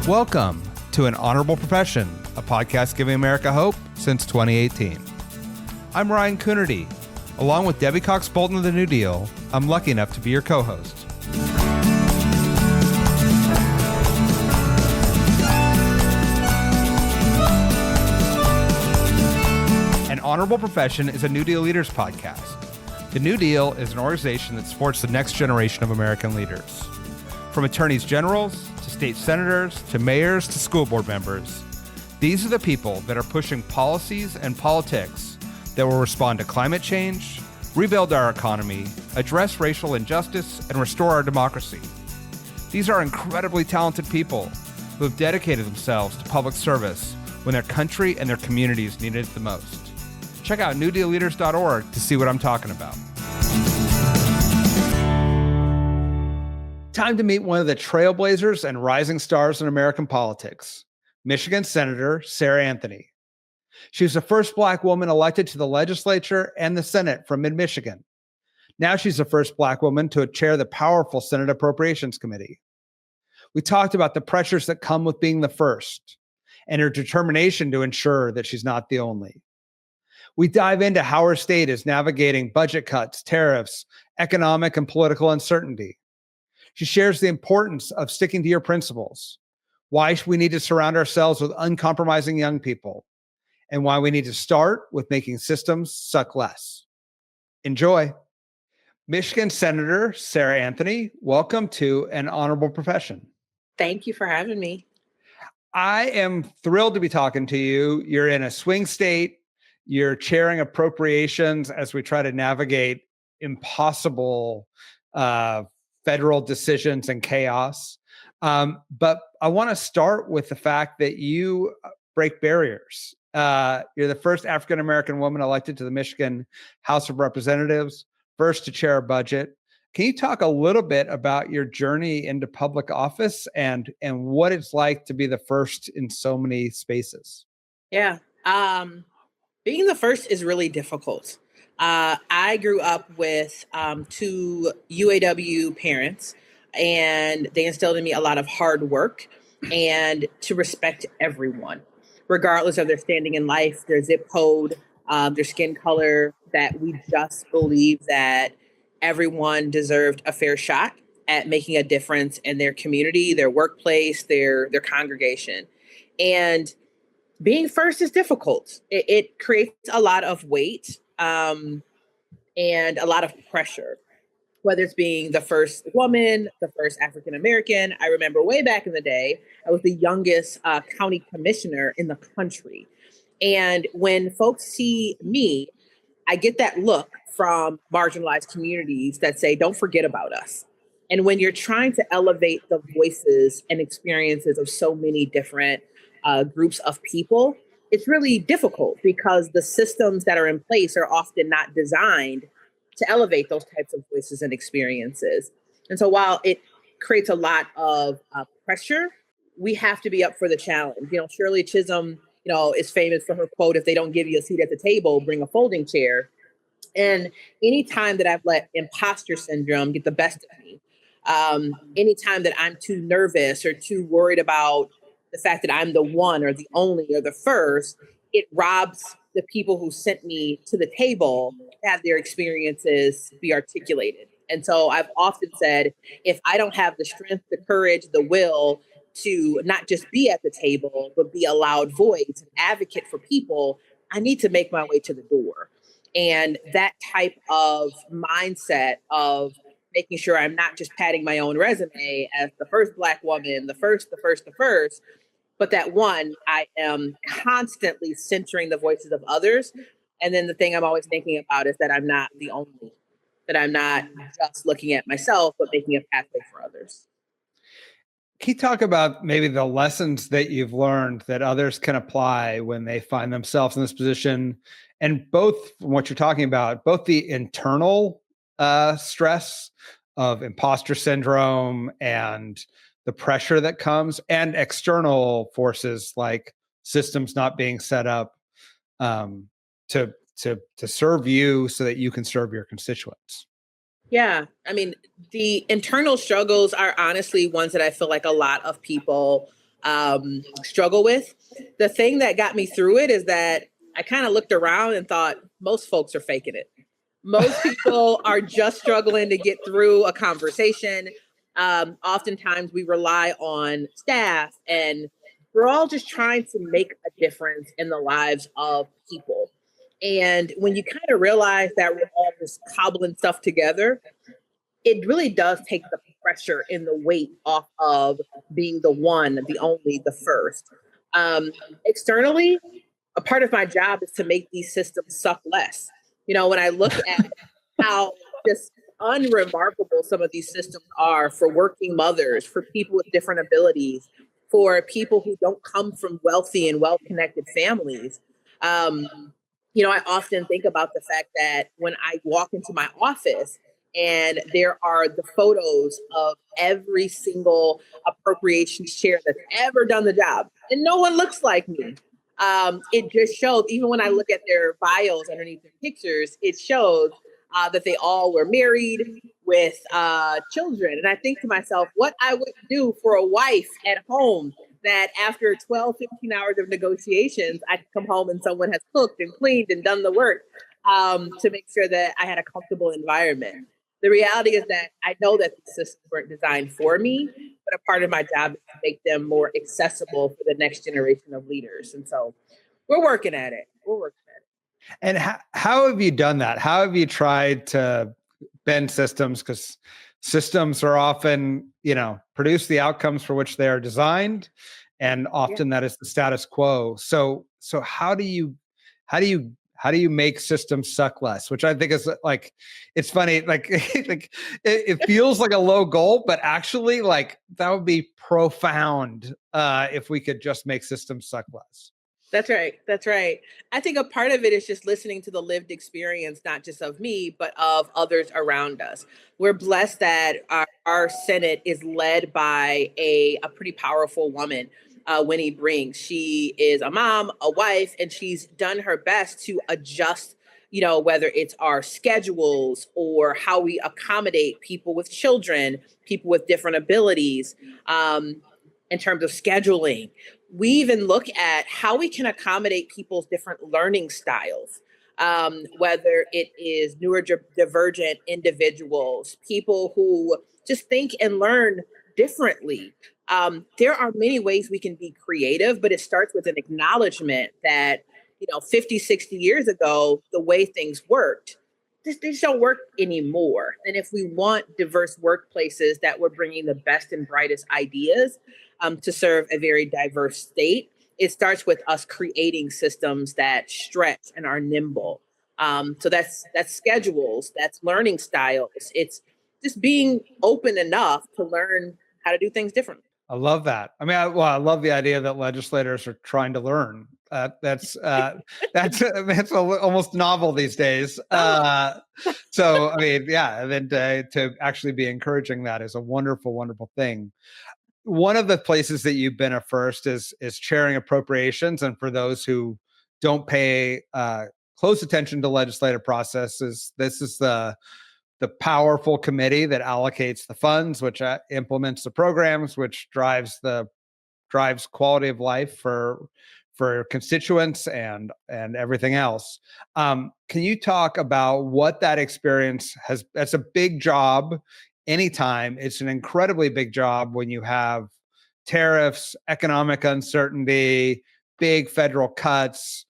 Welcome to An Honorable Profession, a podcast giving America hope since 2018. I'm Ryan Coonerty. Along with Debbie Cox Bolton of the New Deal, I'm lucky enough to be your co-host. An Honorable Profession is a New Deal Leaders podcast. The New Deal is an organization that supports the next generation of American leaders. From attorneys generals to state senators to mayors to school board members, these are the people that are pushing policies and politics that will respond to climate change, rebuild our economy, address racial injustice, and restore our democracy. These are incredibly talented people who have dedicated themselves to public service when their country and their communities needed it the most. Check out newdealleaders.org to see what I'm talking about. Time to meet one of the trailblazers and rising stars in American politics, Michigan Senator Sarah Anthony. She was the first Black woman elected to the legislature and the Senate from mid-Michigan. Now she's the first Black woman to chair the powerful Senate Appropriations Committee. We talked about the pressures that come with being the first and her determination to ensure that she's not the only. We dive into how her state is navigating budget cuts, tariffs, economic and political uncertainty. She shares the importance of sticking to your principles, why we need to surround ourselves with uncompromising young people, and why we need to start with making systems suck less. Enjoy. Michigan Senator Sarah Anthony, welcome to An Honorable Profession. Thank you for having me. I am thrilled to be talking to you. You're in a swing state. You're chairing appropriations as we try to navigate impossible federal decisions and chaos. But I want to start with the fact that you break barriers. You're the first African-American woman elected to the Michigan House of Representatives, first to chair a budget. Can you talk a little bit about your journey into public office and what it's like to be the first in so many spaces? Yeah. Being the first is really difficult. I grew up with two UAW parents, and they instilled in me a lot of hard work and to respect everyone, regardless of their standing in life, their zip code, their skin color, that we just believe that everyone deserved a fair shot at making a difference in their community, their workplace, their congregation. And being first is difficult. It creates a lot of weight and a lot of pressure, whether it's being the first woman, the first African-American. I remember way back in the day, I was the youngest county commissioner in the country. And when folks see me, I get that look from marginalized communities that say, don't forget about us. And when you're trying to elevate the voices and experiences of so many different groups of people, it's really difficult because the systems that are in place are often not designed to elevate those types of voices and experiences. And so while it creates a lot of pressure, we have to be up for the challenge. You know, Shirley Chisholm, is famous for her quote, if they don't give you a seat at the table, bring a folding chair. And anytime that I've let imposter syndrome get the best of me, anytime that I'm too nervous or too worried about the fact that I'm the one or the only or the first, it robs the people who sent me to the table to have their experiences be articulated. And so I've often said, if I don't have the strength, the courage, the will to not just be at the table, but be a loud voice, an advocate for people, I need to make my way to the door. And that type of mindset of making sure I'm not just padding my own resume as the first Black woman, the first, but that one, I am constantly centering the voices of others. And then the thing I'm always thinking about is that I'm not the only, that I'm not just looking at myself, but making a pathway for others. Can you talk about maybe the lessons that you've learned that others can apply when they find themselves in this position? And both from what you're talking about, both the internal stress of imposter syndrome and the pressure that comes, and external forces like systems not being set up to serve you so that you can serve your constituents. Yeah, I mean, the internal struggles are honestly ones that I feel like a lot of people struggle with. The thing that got me through it is that I kind of looked around and thought most folks are faking it. Most people are just struggling to get through a conversation. Oftentimes we rely on staff, and we're all just trying to make a difference in the lives of people. And when you kind of realize that we're all just cobbling stuff together, it really does take the pressure and the weight off of being the one, the only, the first. Externally, a part of my job is to make these systems suck less. When I look at how just unremarkable some of these systems are for working mothers, for people with different abilities, for people who don't come from wealthy and well-connected families. I often think about the fact that when I walk into my office and there are the photos of every single appropriations chair that's ever done the job, and no one looks like me. It just shows, even when I look at their bios underneath their pictures, it shows that they all were married with children. And I think to myself, what I would do for a wife at home that after 12, 15 hours of negotiations, I could come home and someone has cooked and cleaned and done the work to make sure that I had a comfortable environment. The reality is that I know that the systems weren't designed for me, but a part of my job is to make them more accessible for the next generation of leaders. And so we're working at it. And how have you done that? How have you tried to bend systems? Because systems are often, produce the outcomes for which they are designed, and often that is the status quo. So how do you make systems suck less? Which I think is like, it's funny, like, it feels like a low goal, but actually, like, that would be profound if we could just make systems suck less. That's right. I think a part of it is just listening to the lived experience, not just of me, but of others around us. We're blessed that our Senate is led by a pretty powerful woman, Winnie Brink. She is a mom, a wife, and she's done her best to adjust, whether it's our schedules or how we accommodate people with children, people with different abilities, in terms of scheduling. We even look at how we can accommodate people's different learning styles, whether it is neurodivergent individuals, people who just think and learn differently. There are many ways we can be creative, but it starts with an acknowledgement that, 50, 60 years ago, the way things worked, these don't work anymore. And if we want diverse workplaces that were bringing the best and brightest ideas, to serve a very diverse state, it starts with us creating systems that stretch and are nimble. So that's schedules, that's learning styles. It's just being open enough to learn how to do things differently. I love that. I mean, I love the idea that legislators are trying to learn. That's almost novel these days. So, I mean, yeah, and then to actually be encouraging that is a wonderful, wonderful thing. One of the places that you've been a first is chairing appropriations. And for those who don't pay close attention to legislative processes, this is the powerful committee that allocates the funds, which implements the programs, which drives quality of life for constituents and everything else. Can you talk about what that experience has? That's a big job. Anytime, it's an incredibly big job when you have tariffs, economic uncertainty, big federal cuts,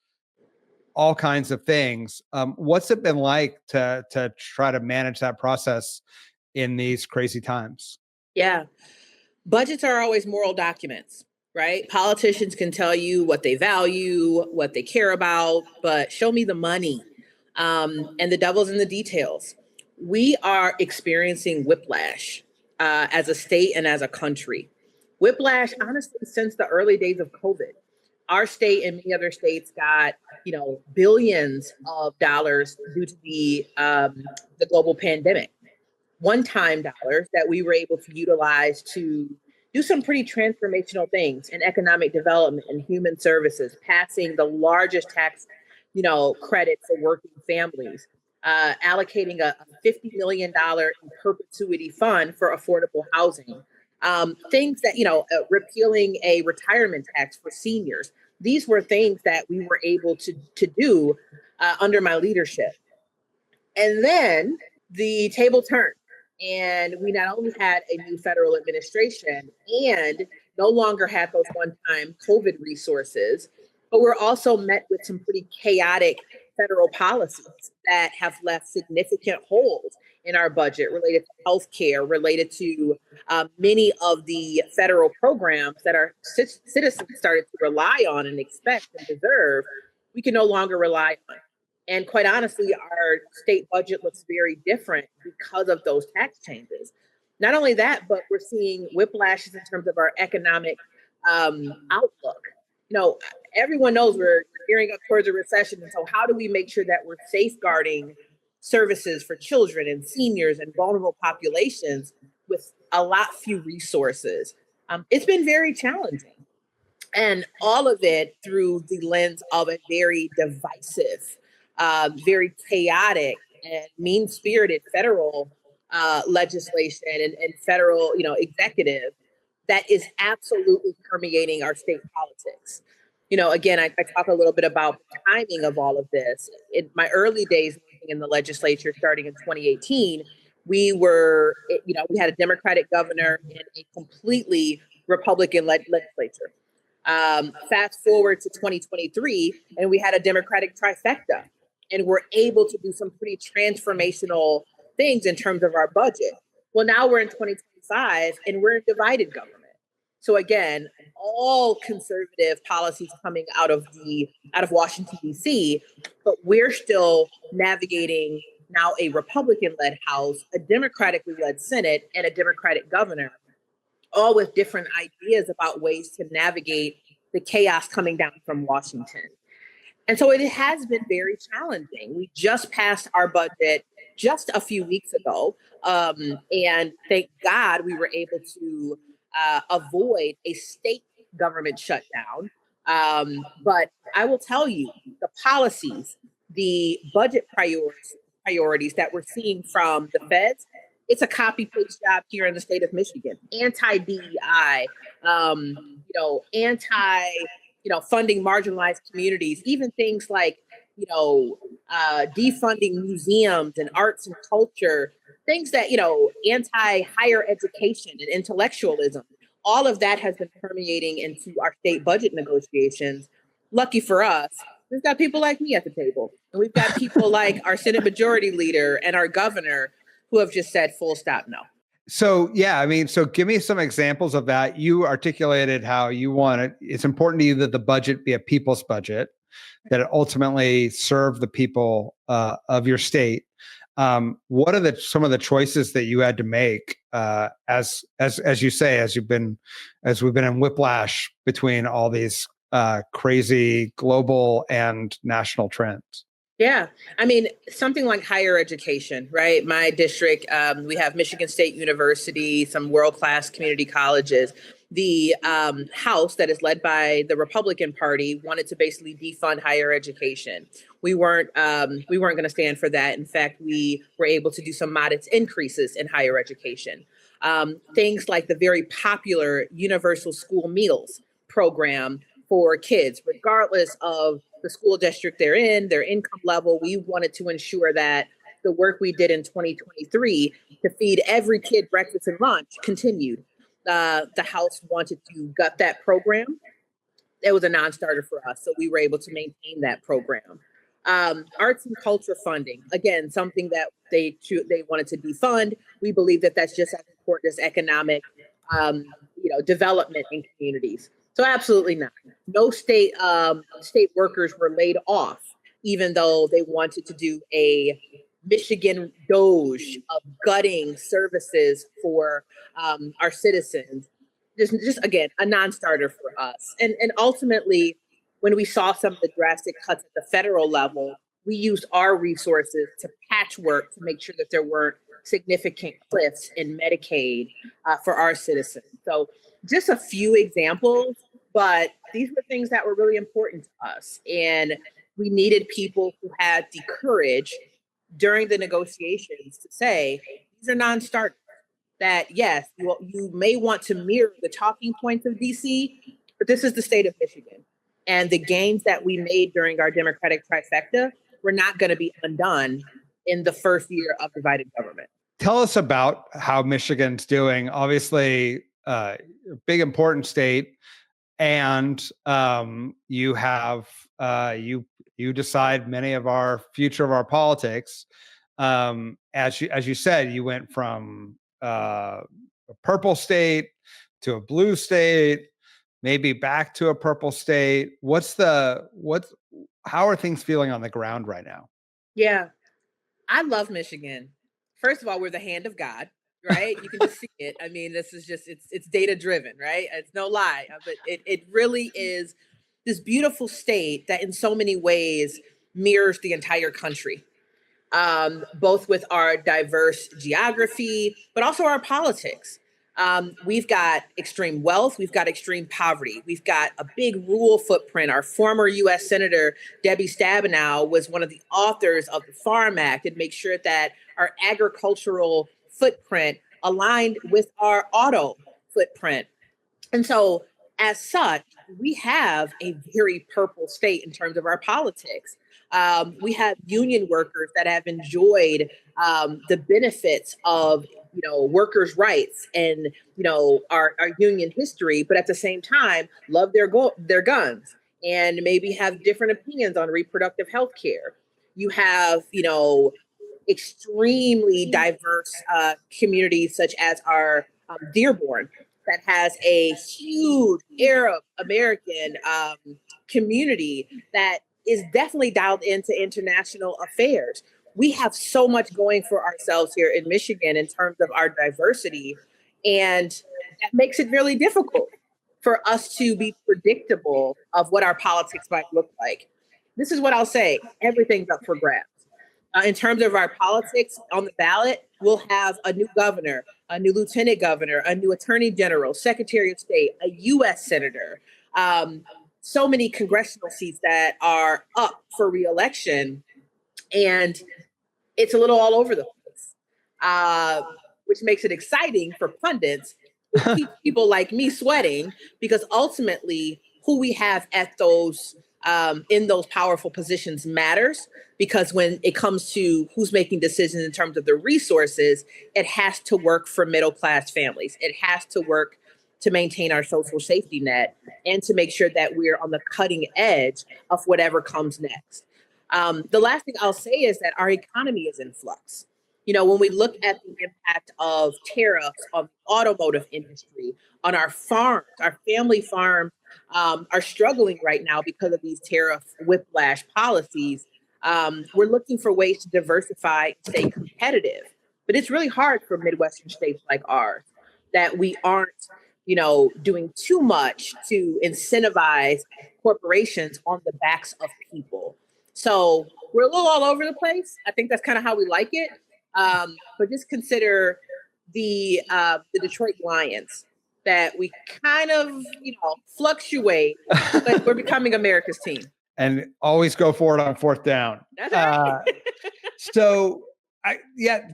all kinds of things. What's it been like to try to manage that process in these crazy times? Yeah. Budgets are always moral documents, right? Politicians can tell you what they value, what they care about, but show me the money. And the devil's in the details. We are experiencing whiplash as a state and as a country. Whiplash, honestly, since the early days of COVID. Our state and many other states got, billions of dollars due to the global pandemic. One-time dollars that we were able to utilize to do some pretty transformational things in economic development and human services, passing the largest tax, credit for working families, allocating a $50 million in perpetuity fund for affordable housing, Things that, repealing a retirement tax for seniors. These were things that we were able to do under my leadership. And then the table turned, and we not only had a new federal administration and no longer had those one-time COVID resources, but we're also met with some pretty chaotic federal policies that have left significant holes in our budget related to healthcare, related to many of the federal programs that our citizens started to rely on and expect and deserve. We can no longer rely on. And quite honestly, our state budget looks very different because of those tax changes. Not only that, but we're seeing whiplashes in terms of our economic outlook. Everyone knows we're gearing up towards a recession. And so how do we make sure that we're safeguarding services for children and seniors and vulnerable populations with a lot few resources? It's been very challenging. And all of it through the lens of a very divisive, very chaotic and mean-spirited federal legislation and federal, executive that is absolutely permeating our state politics. Again, I talk a little bit about the timing of all of this. In my early days in the legislature, starting in 2018, we had a Democratic governor and a completely Republican legislature. Fast forward to 2023, and we had a Democratic trifecta, and we're able to do some pretty transformational things in terms of our budget. Well, now we're in 2025, and we're in divided government. So again, all conservative policies coming out of Washington, D.C., but we're still navigating now a Republican-led House, a Democratically led Senate, and a Democratic governor, all with different ideas about ways to navigate the chaos coming down from Washington. And so it has been very challenging. We just passed our budget just a few weeks ago. And thank God we were able to avoid a state government shutdown. But I will tell you, the policies, the budget priorities that we're seeing from the feds, it's a copy paste job here in the state of Michigan. Anti-DEI, funding marginalized communities, even things like, defunding museums and arts and culture, things that, anti-higher education and intellectualism. All of that has been permeating into our state budget negotiations. Lucky for us, we've got people like me at the table. And we've got people like our Senate Majority Leader and our governor who have just said full stop, no. So, so give me some examples of that. You articulated how it's important to you that the budget be a people's budget, that it ultimately serve the people of your state. What are some of the choices that you had to make as you say, as we've been in whiplash between all these crazy global and national trends? Yeah. Something like higher education, right? My district, we have Michigan State University, some world-class community colleges. The House that is led by the Republican Party wanted to basically defund higher education. We weren't going to stand for that. In fact, we were able to do some modest increases in higher education. Things like the very popular Universal School Meals program for kids, regardless of the school district they're in, their income level. We wanted to ensure that the work we did in 2023 to feed every kid breakfast and lunch continued. The House wanted to gut that program. It was a non-starter for us, so we were able to maintain that program. Arts and culture funding, again, something that they wanted to defund. We believe that that's just as important as economic, development in communities. So absolutely not. No state workers were laid off, even though they wanted to do a Michigan Doge of gutting services for our citizens. Just again, a non-starter for us. And ultimately, when we saw some of the drastic cuts at the federal level, we used our resources to patchwork to make sure that there weren't significant cliffs in Medicaid for our citizens. So just a few examples, but these were things that were really important to us. And we needed people who had the courage during the negotiations to say, these are non-starters. that, yes, you may want to mirror the talking points of DC, but this is the state of Michigan. And the gains that we made during our Democratic trifecta were not going to be undone in the first year of divided government. Tell us about how Michigan's doing. Obviously, big important state, and you have you decide many of our future of our politics. As you said, you went from a purple state to a blue state, maybe back to a purple state. How are things feeling on the ground right now? Yeah, I love Michigan. First of all, we're the hand of God, right? You can just see it. I mean, this is just it's data driven, right? It's no lie, but it really is this beautiful state that in so many ways mirrors the entire country, both with our diverse geography, but also our politics. We've got extreme wealth, we've got extreme poverty, we've got a big rural footprint. Our former U.S. Senator Debbie Stabenow was one of the authors of the Farm Act and make sure that our agricultural footprint aligned with our auto footprint. And so, as such, we have a very purple state in terms of our politics. We have union workers that have enjoyed the benefits of workers' rights and our union history, but at the same time love their guns and maybe have different opinions on reproductive health care. You have extremely diverse communities such as our Dearborn that has a huge Arab American community that is definitely dialed into international affairs. We have so much going for ourselves here in Michigan in terms of our diversity, and that makes it really difficult for us to be predictable of what our politics might look like. This is what I'll say: everything's up for grabs. In terms of our politics on the ballot, we'll have a new governor, a new lieutenant governor, a new attorney general, secretary of state, a U.S. senator, so many congressional seats that are up for reelection. And it's a little all over the place, which makes it exciting for pundits. It keeps people like me sweating because ultimately who we have at those in those powerful positions matters, because when it comes to who's making decisions in terms of the resources, it has to work for middle class families. It has to work to maintain our social safety net and to make sure that we're on the cutting edge of whatever comes next. The last thing I'll say is that our economy is in flux. When we look at the impact of tariffs on the automotive industry, on our farms, our family farms are struggling right now because of these tariff whiplash policies. We're looking for ways to diversify and stay competitive. But it's really hard for Midwestern states like ours that we aren't, doing too much to incentivize corporations on the backs of people. So we're a little all over the place. I think that's kind of how we like it. But just consider the Detroit Lions, that we kind of, fluctuate, but we're becoming America's team. And always go for it on fourth down. That's right.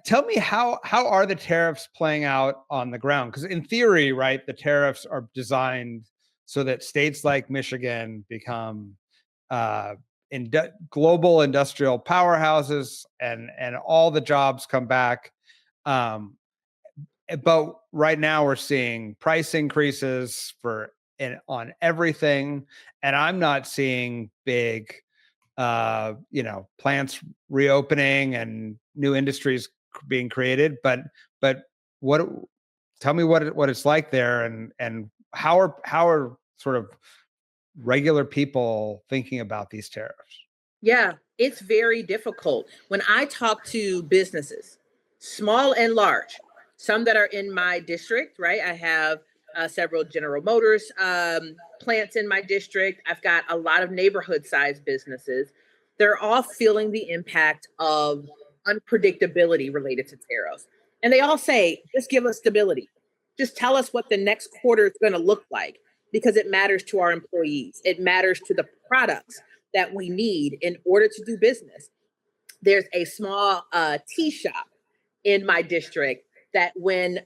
Tell me how are the tariffs playing out on the ground? Because in theory, right, the tariffs are designed so that states like Michigan become global industrial powerhouses, and all the jobs come back. But right now we're seeing price increases on everything, and I'm not seeing big plants reopening and new industries being created. But tell me what it's like there, and how are sort of regular people thinking about these tariffs? Yeah, it's very difficult. When I talk to businesses, small and large, some that are in my district, right? I have several General Motors plants in my district. I've got a lot of neighborhood-sized businesses. They're all feeling the impact of unpredictability related to tariffs. And they all say, just give us stability. Just tell us what the next quarter is going to look like, because it matters to our employees. It matters to the products that we need in order to do business. There's a small tea shop in my district that when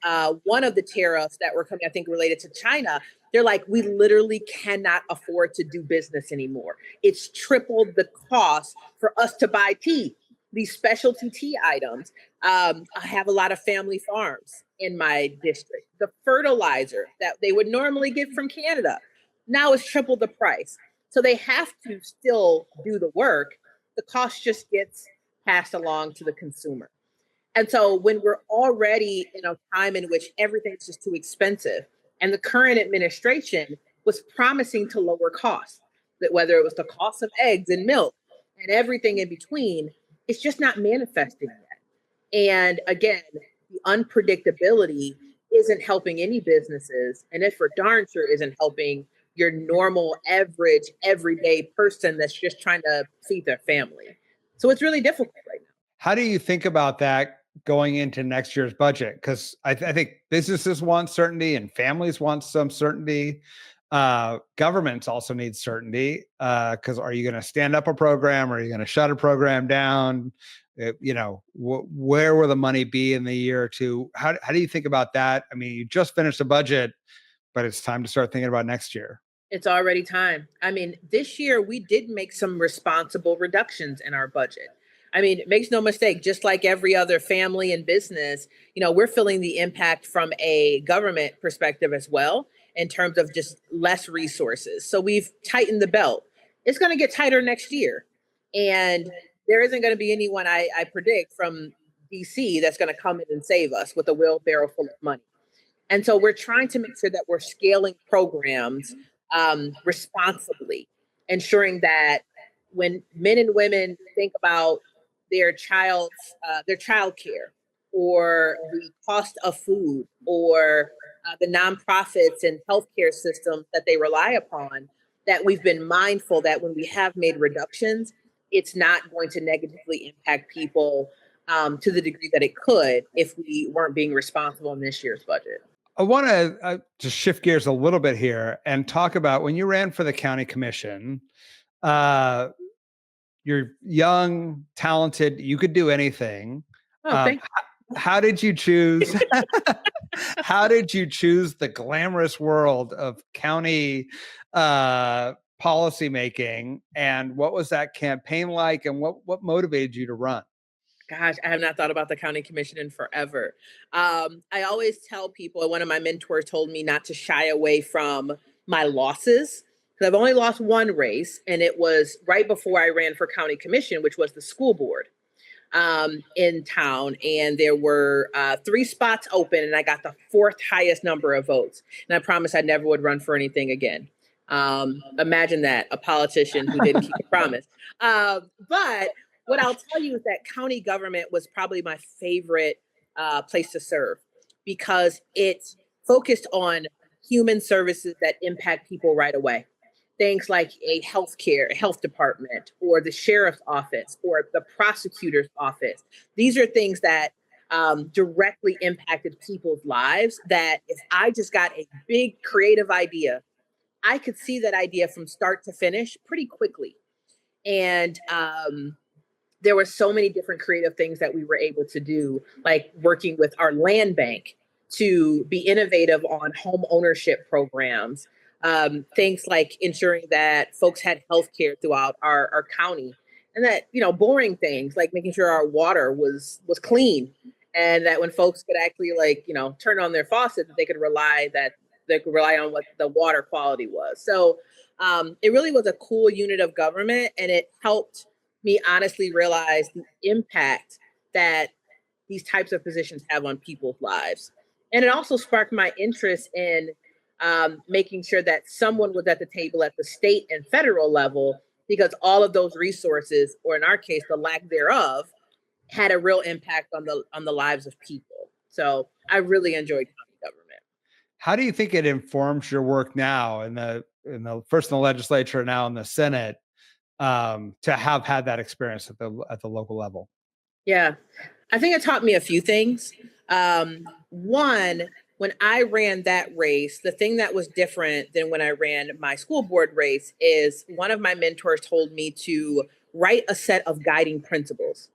one of the tariffs that were coming, I think related to China, they're like, we literally cannot afford to do business anymore. It's tripled the cost for us to buy tea, these specialty tea items. I have a lot of family farms in my district. The fertilizer that they would normally get from Canada now is triple the price. So they have to still do the work. The cost just gets passed along to the consumer. And so when we're already in a time in which everything's just too expensive, and the current administration was promising to lower costs, that whether it was the cost of eggs and milk and everything in between, it's just not manifesting yet. And again, the unpredictability isn't helping any businesses, and it for darn sure isn't helping your normal, average, everyday person that's just trying to feed their family. So it's really difficult right now. How do you think about that going into next year's budget? Because I think businesses want certainty and families want some certainty. Governments also need certainty. Because are you going to stand up a program? Or are you going to shut a program down? Where will the money be in the year or two? How do you think about that? I mean, you just finished a budget, but it's time to start thinking about next year. It's already time. I mean, this year we did make some responsible reductions in our budget. I mean, it makes no mistake, just like every other family and business, we're feeling the impact from a government perspective as well, in terms of just less resources. So we've tightened the belt. It's going to get tighter next year. And there isn't going to be anyone, I predict, from DC that's going to come in and save us with a wheelbarrow full of money. And so we're trying to make sure that we're scaling programs responsibly, ensuring that when men and women think about their child care, or the cost of food, or the nonprofits and healthcare systems that they rely upon, that we've been mindful that when we have made reductions, it's not going to negatively impact people to the degree that it could if we weren't being responsible in this year's budget. I want to just shift gears a little bit here and talk about when you ran for the county commission. You're young, talented. You could do anything. How did you choose? How did you choose the glamorous world of county policy making? And what was that campaign like? And what motivated you to run? Gosh, I have not thought about the county commission in forever. I always tell people, and one of my mentors told me not to shy away from my losses, because I've only lost one race, and it was right before I ran for county commission, which was the school board in town. And there were 3 spots open, and I got the 4th highest number of votes. And I promised I never would run for anything again. Imagine that, a politician who didn't keep a promise. But what I'll tell you is that county government was probably my favorite place to serve, because it focused on human services that impact people right away. Things like a health department, or the sheriff's office, or the prosecutor's office. These are things that directly impacted people's lives, that if I just got a big creative idea, I could see that idea from start to finish pretty quickly. And there were so many different creative things that we were able to do, like working with our land bank to be innovative on home ownership programs, things like ensuring that folks had health care throughout our county, and that, boring things like making sure our water was clean, and that when folks could actually turn on their faucet, that they could rely on what the water quality was. So it really was a cool unit of government, and it helped me honestly realize the impact that these types of positions have on people's lives. And it also sparked my interest in making sure that someone was at the table at the state and federal level, because all of those resources, or in our case, the lack thereof, had a real impact on the lives of people. So I really enjoyed county government. How do you think it informs your work now in the first in the legislature, now in the Senate, to have had that experience at the local level? Yeah, I think it taught me a few things. One, when I ran that race, the thing that was different than when I ran my school board race is one of my mentors told me to write a set of guiding principles,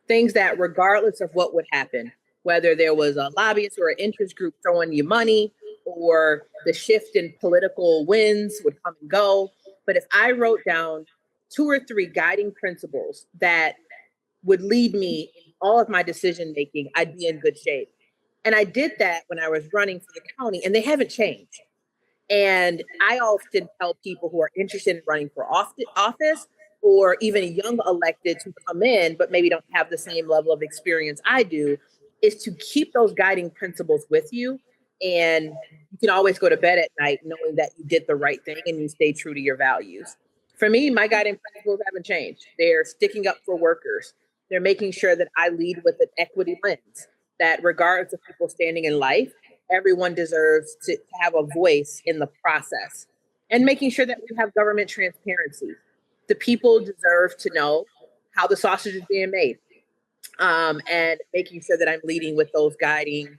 things that regardless of what would happen, whether there was a lobbyist or an interest group throwing you money, or the shift in political winds would come and go. But if I wrote down 2 or 3 guiding principles that would lead me in all of my decision making, I'd be in good shape. And I did that when I was running for the county, and they haven't changed. And I often tell people who are interested in running for office, or even young electeds who come in but maybe don't have the same level of experience I do, is to keep those guiding principles with you. And you can always go to bed at night knowing that you did the right thing and you stay true to your values. For me, my guiding principles haven't changed. They're sticking up for workers. They're making sure that I lead with an equity lens, that regardless of people standing in life, everyone deserves to have a voice in the process, and making sure that we have government transparency. The people deserve to know how the sausage is being made, and making sure that I'm leading with those guiding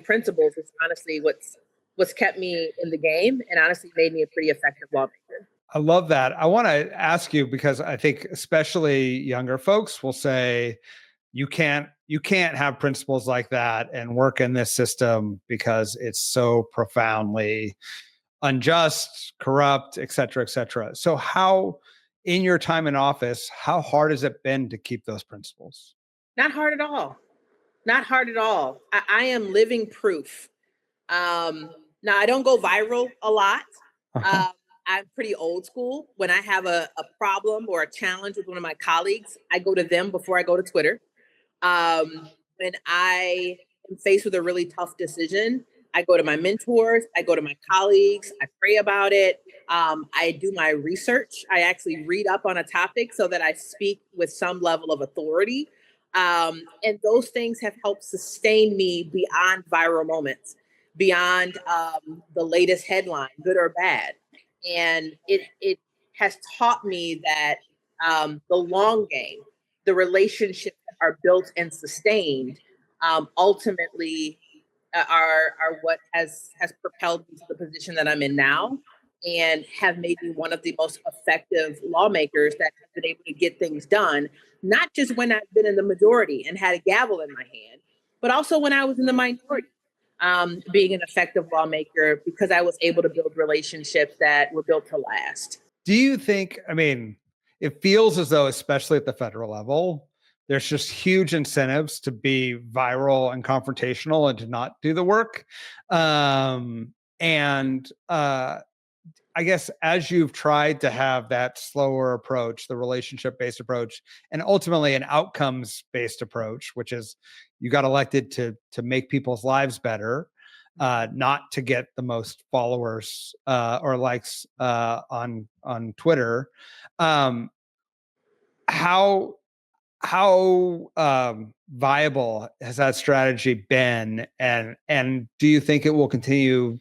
principles is honestly what's kept me in the game, and honestly made me a pretty effective lawmaker. I love that. I want to ask you, because I think especially younger folks will say you can't have principles like that and work in this system because it's so profoundly unjust, corrupt, et cetera, et cetera. So how, in your time in office, how hard has it been to keep those principles? Not hard at all. Not hard at all. I am living proof. Now, I don't go viral a lot. I'm pretty old school. When I have a problem or a challenge with one of my colleagues, I go to them before I go to Twitter. When I am faced with a really tough decision, I go to my mentors, I go to my colleagues, I pray about it. I do my research. I actually read up on a topic so that I speak with some level of authority. And those things have helped sustain me beyond viral moments, beyond the latest headline, good or bad. And it has taught me that the long game, the relationships that are built and sustained, ultimately are what has propelled me to the position that I'm in now, and have made me one of the most effective lawmakers that have been able to get things done, not just when I've been in the majority and had a gavel in my hand, but also when I was in the minority. Being an effective lawmaker because I was able to build relationships that were built to last. Do you think, I mean, it feels as though, especially at the federal level, there's just huge incentives to be viral and confrontational and to not do the work. I guess as you've tried to have that slower approach, the relationship-based approach, and ultimately an outcomes-based approach, which is you got elected to make people's lives better, not to get the most followers or likes on Twitter. How viable has that strategy been, and do you think it will continue?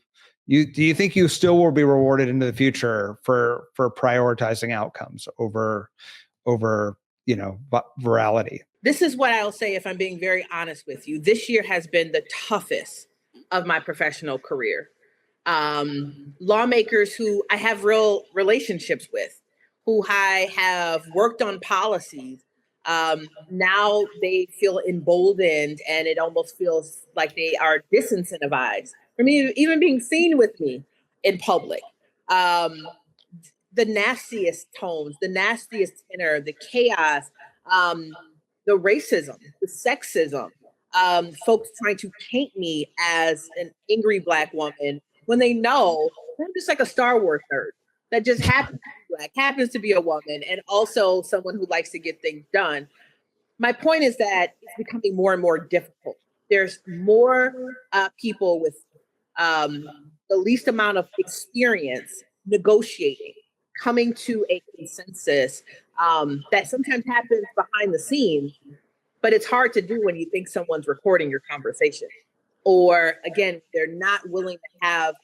Do you think you still will be rewarded into the future for prioritizing outcomes over virality? This is what I'll say if I'm being very honest with you. This year has been the toughest of my professional career. Lawmakers who I have real relationships with, who I have worked on policies, now they feel emboldened, and it almost feels like they are disincentivized from even being seen with me in public. The nastiest tones, the nastiest tenor, the chaos, the racism, the sexism, folks trying to paint me as an angry Black woman when they know I'm just like a Star Wars nerd that just happens to be Black, happens to be a woman, and also someone who likes to get things done. My point is that it's becoming more and more difficult. There's more people with the least amount of experience negotiating, coming to a consensus that sometimes happens behind the scenes, but it's hard to do when you think someone's recording your conversation. Or again, they're not willing to have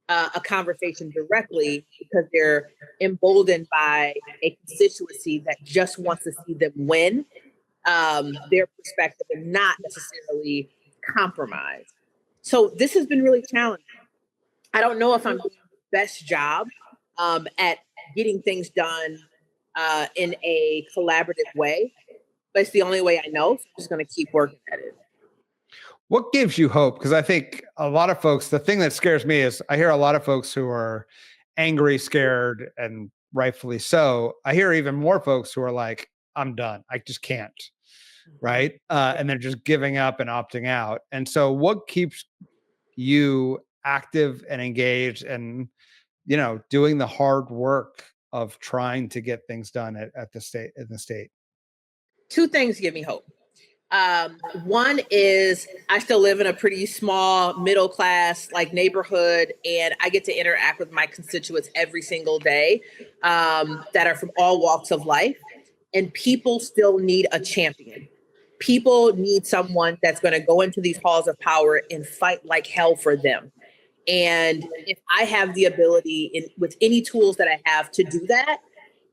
a conversation directly because they're emboldened by a constituency that just wants to see them win their perspective and not necessarily compromise. So this has been really challenging. I don't know if I'm doing the best job at getting things done in a collaborative way, but it's the only way I know. So I'm just going to keep working at it. What gives you hope? Because I think a lot of folks, the thing that scares me is I hear a lot of folks who are angry, scared, and rightfully so. I hear even more folks who are like, I'm done. I just can't. Right. And they're just giving up and opting out. And so what keeps you active and engaged and, doing the hard work of trying to get things done at the state in the state? Two things give me hope. One is I still live in a pretty small middle class neighborhood, and I get to interact with my constituents every single day that are from all walks of life. And people still need a champion. People need someone that's going to go into these halls of power and fight like hell for them. And if I have the ability with any tools that I have to do that,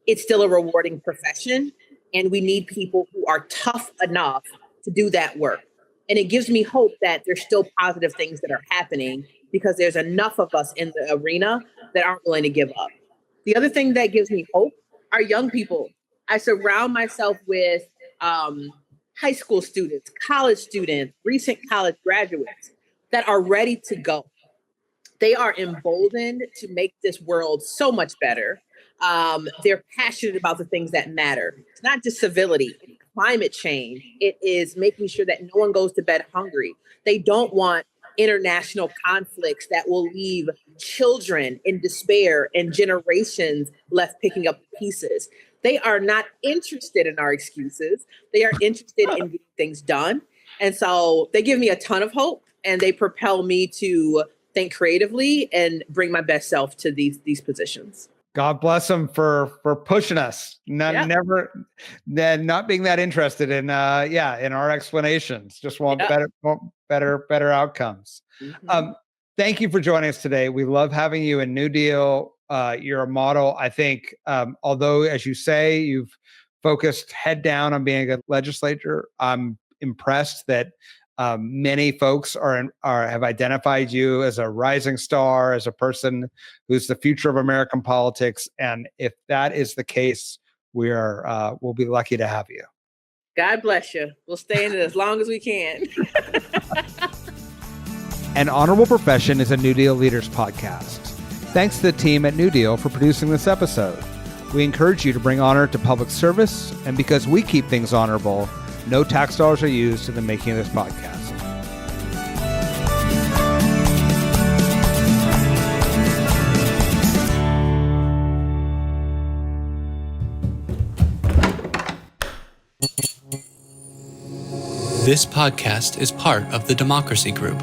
it's still a rewarding profession. And we need people who are tough enough to do that work. And it gives me hope that there's still positive things that are happening because there's enough of us in the arena that aren't willing to give up. The other thing that gives me hope are young people. I surround myself with high school students, college students, recent college graduates that are ready to go. They are emboldened to make this world so much better. They're passionate about the things that matter. It's not just civility, climate change. It is making sure that no one goes to bed hungry. They don't want international conflicts that will leave children in despair and generations left picking up pieces. They are not interested in our excuses. They are interested in getting things done. And so they give me a ton of hope, and they propel me to think creatively and bring my best self to these positions. God bless them for pushing us. Not being that interested in in our explanations. Just want better outcomes. Mm-hmm. Thank you for joining us today. We love having you in New Deal. You're a model. I think, although, as you say, you've focused head down on being a legislator, I'm impressed that many folks have identified you as a rising star, as a person who's the future of American politics. And if that is the case, we'll be lucky to have you. God bless you. We'll stay in it as long as we can. An Honorable Profession is a New Deal Leaders podcast. Thanks to the team at New Deal for producing this episode. We encourage you to bring honor to public service, and because we keep things honorable, no tax dollars are used in the making of this podcast. This podcast is part of the Democracy Group.